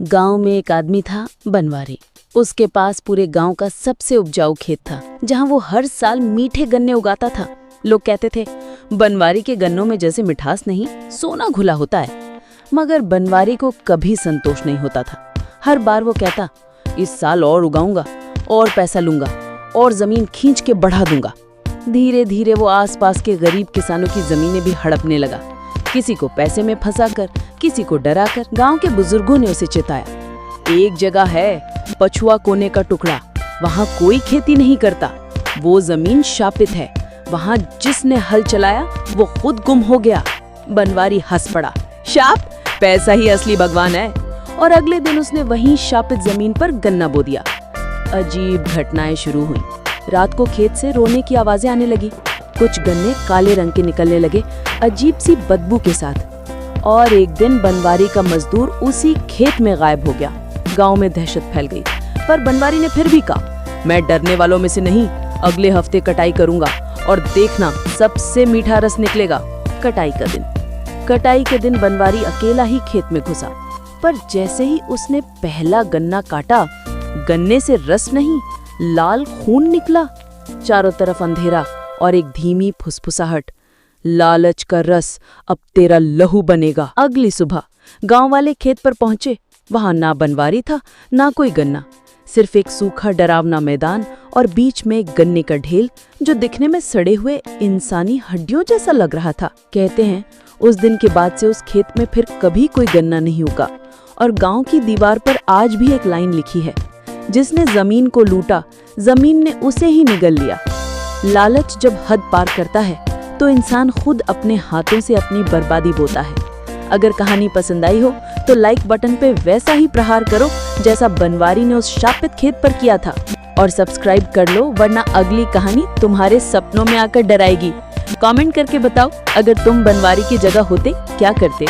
गांव में एक आदमी था बनवारी। उसके पास पूरे गांव का सबसे उपजाऊ खेत था, जहां वो हर साल मीठे गन्ने उगाता था। लोग कहते थे बनवारी के गन्नों में जैसे मिठास नहीं, सोना घुला होता है। मगर बनवारी को कभी संतोष नहीं होता था। हर बार वो कहता, इस साल और उगाऊंगा और पैसा लूंगा और जमीन खींच के बढ़ा दूंगा। धीरे धीरे वो आसपास के गरीब किसानों की जमीनें भी हड़पने लगा। किसी को पैसे में फंसाकर, किसी को डराकर। गांव के बुजुर्गों ने उसे चिताया, एक जगह है पछुआ कोने का टुकड़ा, वहां कोई खेती नहीं करता, वो जमीन शापित है, वहां जिसने हल चलाया वो खुद गुम हो गया। बनवारी हंस पड़ा, शाप, पैसा ही असली भगवान है। और अगले दिन उसने वहीं शापित जमीन पर गन्ना बो दिया। अजीब घटनाएं शुरू हुई। रात को खेत से रोने की आवाजें आने लगी। कुछ गन्ने काले रंग के निकलने लगे, अजीब सी बदबू के साथ। और एक दिन बनवारी का मजदूर उसी खेत में गायब हो गया। गांव में दहशत फैल गई, पर बनवारी ने फिर भी कहा, मैं डरने वालों में से नहीं, अगले हफ्ते कटाई करूंगा और देखना सबसे मीठा रस निकलेगा। कटाई के दिन बनवारी अकेला ही खेत में घुसा, पर जैसे ही उसने पहला गन्ना काटा, गन्ने से रस नहीं, लाल खून निकला। चारों तरफ अंधेरा और एक धीमी फुसफुसाहट, लालच का रस, अब तेरा लहू बनेगा। अगली सुबह गांव वाले खेत पर पहुंचे। वहां ना बनवारी था, ना कोई गन्ना, सिर्फ एक सूखा डरावना मैदान और बीच में एक गन्ने का ढेल जो दिखने में सड़े हुए इंसानी हड्डियों जैसा लग रहा था। कहते हैं उस दिन के बाद से उस खेत में फिर कभी कोई गन्ना नहीं उगा। और गांव की दीवार पर आज भी एक लाइन लिखी है, जिसने जमीन को लूटा, जमीन ने उसे ही निगल लिया। लालच जब हद पार करता है तो इंसान खुद अपने हाथों से अपनी बर्बादी बोता है। अगर कहानी पसंद आई हो तो लाइक बटन पे वैसा ही प्रहार करो जैसा बनवारी ने उस शापित खेत पर किया था। और सब्सक्राइब कर लो, वरना अगली कहानी तुम्हारे सपनों में आकर डराएगी। कमेंट करके बताओ, अगर तुम बनवारी की जगह होते क्या करते।